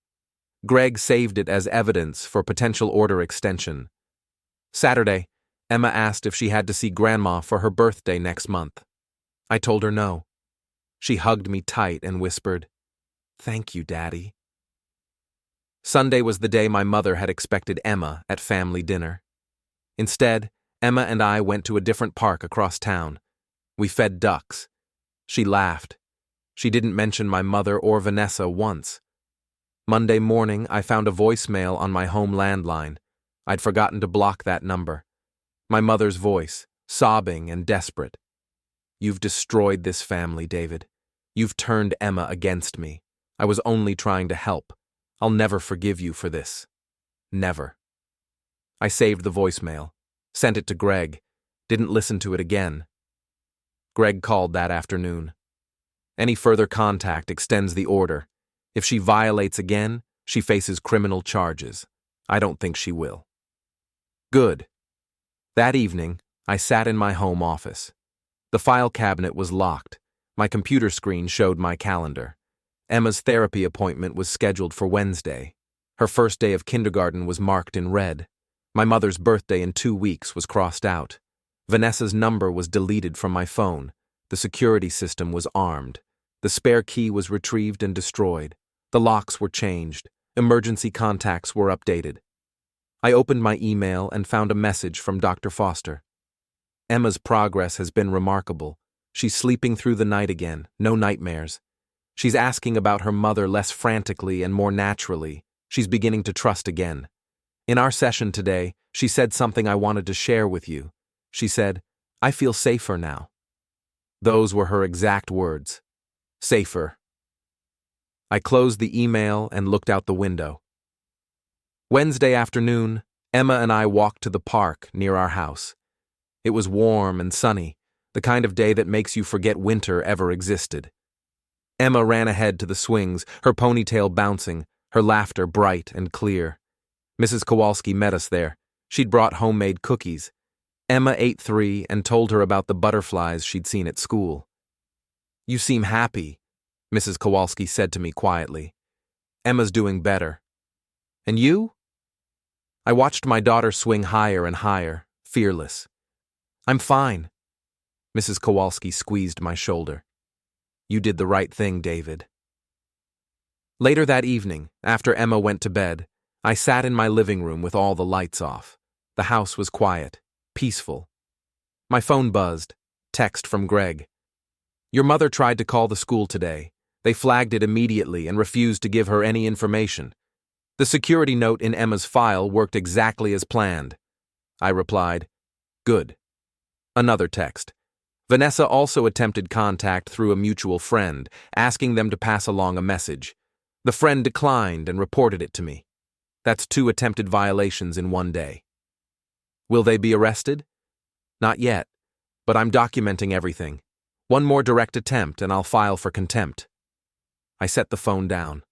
Greg saved it as evidence for potential order extension. Saturday, Emma asked if she had to see Grandma for her birthday next month. I told her no. She hugged me tight and whispered, "Thank you, Daddy." Sunday was the day my mother had expected Emma at family dinner. Instead, Emma and I went to a different park across town. We fed ducks. She laughed. She didn't mention my mother or Vanessa once. Monday morning, I found a voicemail on my home landline. I'd forgotten to block that number. My mother's voice, sobbing and desperate. "You've destroyed this family, David. You've turned Emma against me. I was only trying to help. I'll never forgive you for this. Never." I saved the voicemail, sent it to Greg, didn't listen to it again. Greg called that afternoon. Any further contact extends the order. If she violates again, she faces criminal charges. I don't think she will. Good. That evening, I sat in my home office. The file cabinet was locked. My computer screen showed my calendar. Emma's therapy appointment was scheduled for Wednesday. Her first day of kindergarten was marked in red. My mother's birthday in 2 weeks was crossed out. Vanessa's number was deleted from my phone. The security system was armed. The spare key was retrieved and destroyed. The locks were changed. Emergency contacts were updated. I opened my email and found a message from Dr. Foster. "Emma's progress has been remarkable. She's sleeping through the night again, no nightmares. She's asking about her mother less frantically and more naturally. She's beginning to trust again. In our session today, she said something I wanted to share with you. She said, 'I feel safer now.'" Those were her exact words. Safer. I closed the email and looked out the window. Wednesday afternoon, Emma and I walked to the park near our house. It was warm and sunny, the kind of day that makes you forget winter ever existed. Emma ran ahead to the swings, her ponytail bouncing, her laughter bright and clear. Mrs. Kowalski met us there. She'd brought homemade cookies. Emma ate 3 and told her about the butterflies she'd seen at school. "You seem happy," Mrs. Kowalski said to me quietly. "Emma's doing better. And you?" I watched my daughter swing higher and higher, fearless. "I'm fine." Mrs. Kowalski squeezed my shoulder. "You did the right thing, David." Later that evening, after Emma went to bed, I sat in my living room with all the lights off. The house was quiet, peaceful. My phone buzzed. Text from Greg. "Your mother tried to call the school today. They flagged it immediately and refused to give her any information. The security note in Emma's file worked exactly as planned." I replied, "Good." Another text. Vanessa also attempted contact through a mutual friend, asking them to pass along a message. The friend declined and reported it to me. That's 2 attempted violations in one day. Will they be arrested? Not yet, but I'm documenting everything. One more direct attempt and I'll file for contempt. I set the phone down.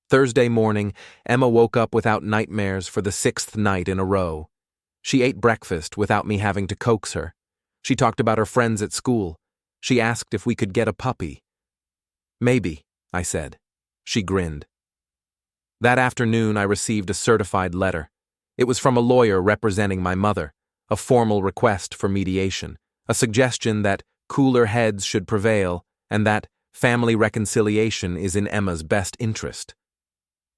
Thursday morning, Emma woke up without nightmares for the 6th night in a row. She ate breakfast without me having to coax her. She talked about her friends at school. She asked if we could get a puppy. Maybe, I said. She grinned. That afternoon, I received a certified letter. It was from a lawyer representing my mother, a formal request for mediation, a suggestion that cooler heads should prevail, and that family reconciliation is in Emma's best interest.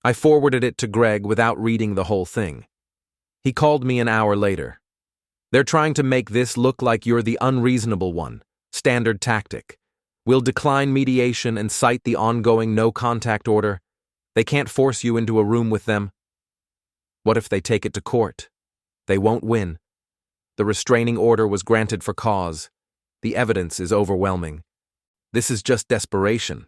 I forwarded it to Greg without reading the whole thing. He called me an hour later. They're trying to make this look like you're the unreasonable one. Standard tactic. We'll decline mediation and cite the ongoing no-contact order. They can't force you into a room with them. What if they take it to court? They won't win. The restraining order was granted for cause. The evidence is overwhelming. This is just desperation.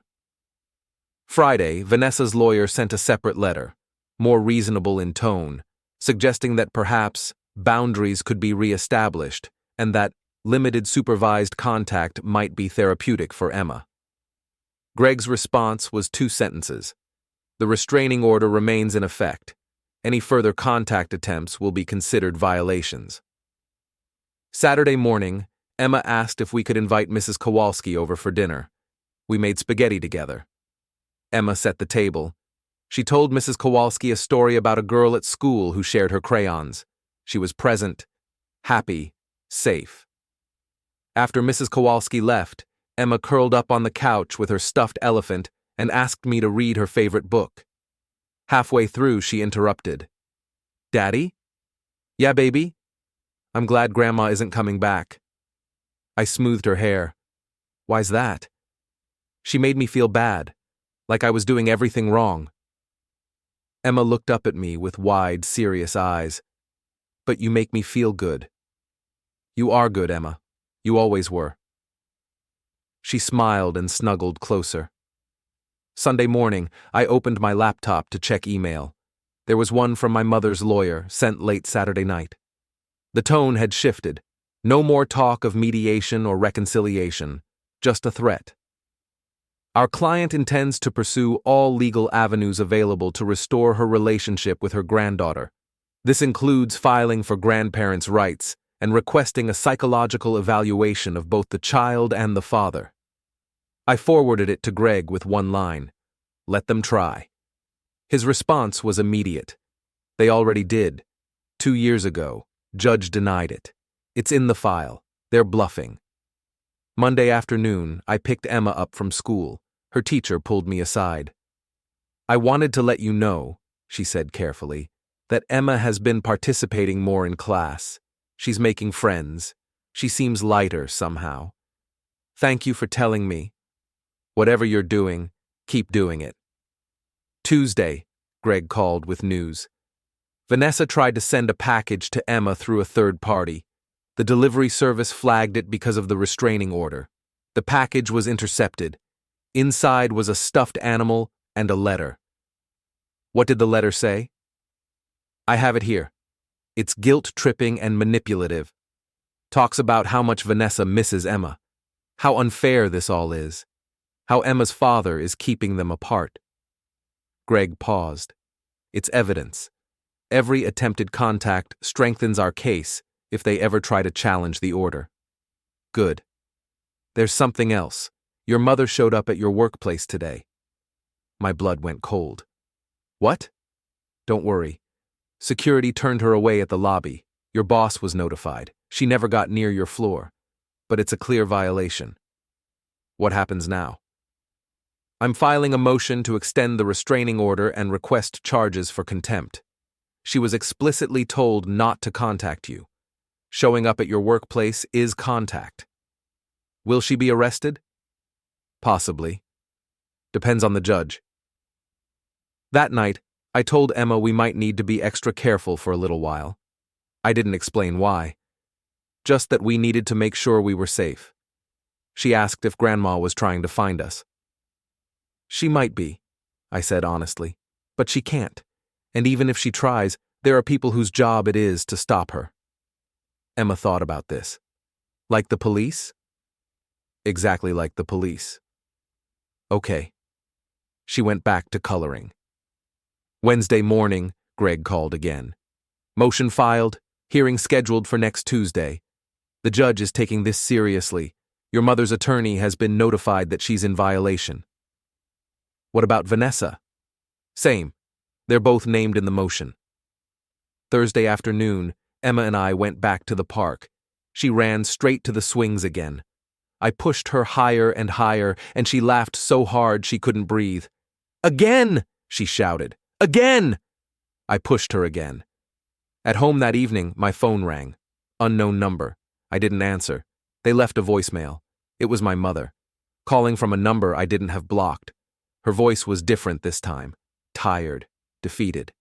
Friday, Vanessa's lawyer sent a separate letter, more reasonable in tone, suggesting that perhaps boundaries could be re-established and that limited supervised contact might be therapeutic for Emma. Greg's response was 2 sentences. The restraining order remains in effect. Any further contact attempts will be considered violations. Saturday morning, Emma asked if we could invite Mrs. Kowalski over for dinner. We made spaghetti together. Emma set the table. She told Mrs. Kowalski a story about a girl at school who shared her crayons. She was present, happy, safe. After Mrs. Kowalski left, Emma curled up on the couch with her stuffed elephant and asked me to read her favorite book. Halfway through, she interrupted. Daddy? Yeah, baby? I'm glad Grandma isn't coming back. I smoothed her hair. Why's that? She made me feel bad, like I was doing everything wrong. Emma looked up at me with wide, serious eyes. But you make me feel good. You are good, Emma. You always were. She smiled and snuggled closer. Sunday morning, I opened my laptop to check email. There was one from my mother's lawyer, sent late Saturday night. The tone had shifted. No more talk of mediation or reconciliation, just a threat. Our client intends to pursue all legal avenues available to restore her relationship with her granddaughter. This includes filing for grandparents' rights and requesting a psychological evaluation of both the child and the father. I forwarded it to Greg with one line: let them try. His response was immediate. They already did. 2 years ago, judge denied it. It's in the file. They're bluffing. Monday afternoon, I picked Emma up from school. Her teacher pulled me aside. I wanted to let you know, she said carefully, that Emma has been participating more in class. She's making friends. She seems lighter somehow. Thank you for telling me. Whatever you're doing, keep doing it. Tuesday, Greg called with news. Vanessa tried to send a package to Emma through a third party. The delivery service flagged it because of the restraining order. The package was intercepted. Inside was a stuffed animal and a letter. What did the letter say? I have it here. It's guilt-tripping and manipulative. Talks about how much Vanessa misses Emma. How unfair this all is. How Emma's father is keeping them apart. Greg paused. It's evidence. Every attempted contact strengthens our case if they ever try to challenge the order. Good. There's something else. Your mother showed up at your workplace today. My blood went cold. What? Don't worry. Security turned her away at the lobby. Your boss was notified. She never got near your floor. But it's a clear violation. What happens now? I'm filing a motion to extend the restraining order and request charges for contempt. She was explicitly told not to contact you. Showing up at your workplace is contact. Will she be arrested? Possibly. Depends on the judge. That night, I told Emma we might need to be extra careful for a little while. I didn't explain why. Just that we needed to make sure we were safe. She asked if Grandma was trying to find us. She might be, I said honestly, but she can't. And even if she tries, there are people whose job it is to stop her. Emma thought about this. Like the police? Exactly like the police. Okay. She went back to coloring. Wednesday morning, Greg called again. Motion filed, hearing scheduled for next Tuesday. The judge is taking this seriously. Your mother's attorney has been notified that she's in violation. What about Vanessa? Same. They're both named in the motion. Thursday afternoon, Emma and I went back to the park. She ran straight to the swings again. I pushed her higher and higher, and she laughed so hard she couldn't breathe. Again! She shouted. Again! I pushed her again. At home that evening, my phone rang. Unknown number. I didn't answer. They left a voicemail. It was my mother, calling from a number I didn't have blocked. Her voice was different this time. Tired. Defeated.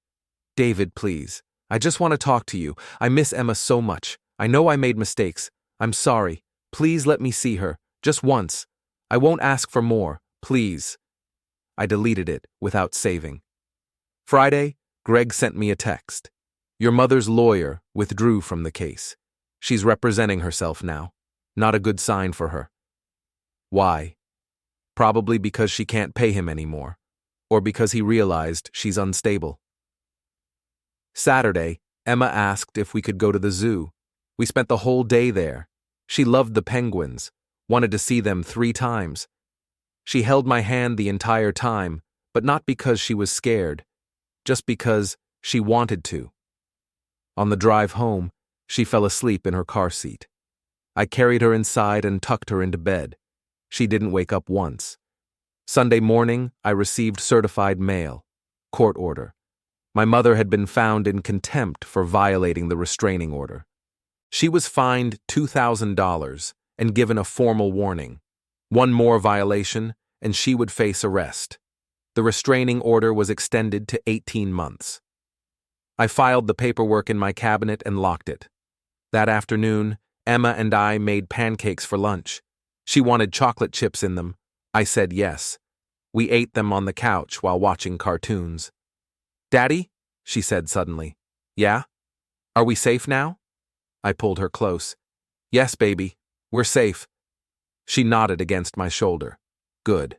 David, please. I just want to talk to you. I miss Emma so much. I know I made mistakes. I'm sorry. Please let me see her. Just once. I won't ask for more. Please. I deleted it without saving. Friday, Greg sent me a text. Your mother's lawyer withdrew from the case. She's representing herself now. Not a good sign for her. Why? Probably because she can't pay him anymore. Or because he realized she's unstable. Saturday, Emma asked if we could go to the zoo. We spent the whole day there. She loved the penguins, wanted to see them 3 times. She held my hand the entire time, but not because she was scared, just because she wanted to. On the drive home, she fell asleep in her car seat. I carried her inside and tucked her into bed. She didn't wake up once. Sunday morning, I received certified mail. Court order. My mother had been found in contempt for violating the restraining order. She was fined $2,000 and given a formal warning. One more violation, and she would face arrest. The restraining order was extended to 18 months. I filed the paperwork in my cabinet and locked it. That afternoon, Emma and I made pancakes for lunch. She wanted chocolate chips in them. I said yes. We ate them on the couch while watching cartoons. Daddy? She said suddenly. Yeah? Are we safe now? I pulled her close. Yes, baby. We're safe. She nodded against my shoulder. Good.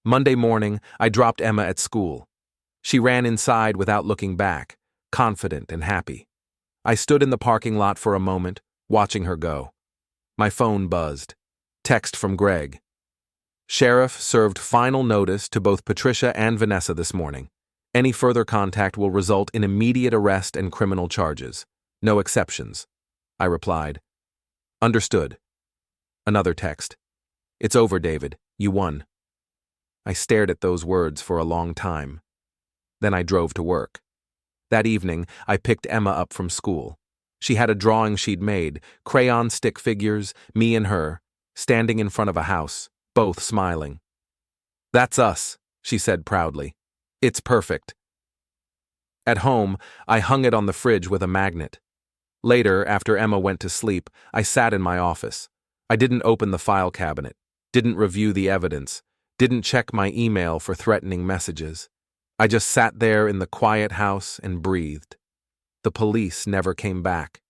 Monday morning, I dropped Emma at school. She ran inside without looking back, confident and happy. I stood in the parking lot for a moment, watching her go. My phone buzzed. Text from Greg. Sheriff served final notice to both Patricia and Vanessa this morning. Any further contact will result in immediate arrest and criminal charges. No exceptions. I replied. Understood. Another text. It's over, David. You won. I stared at those words for a long time. Then I drove to work. That evening, I picked Emma up from school. She had a drawing she'd made, crayon stick figures, me and her, standing in front of a house, both smiling. That's us, she said proudly. It's perfect. At home, I hung it on the fridge with a magnet. Later, after Emma went to sleep, I sat in my office. I didn't open the file cabinet, didn't review the evidence, didn't check my email for threatening messages. I just sat there in the quiet house and breathed. The police never came back.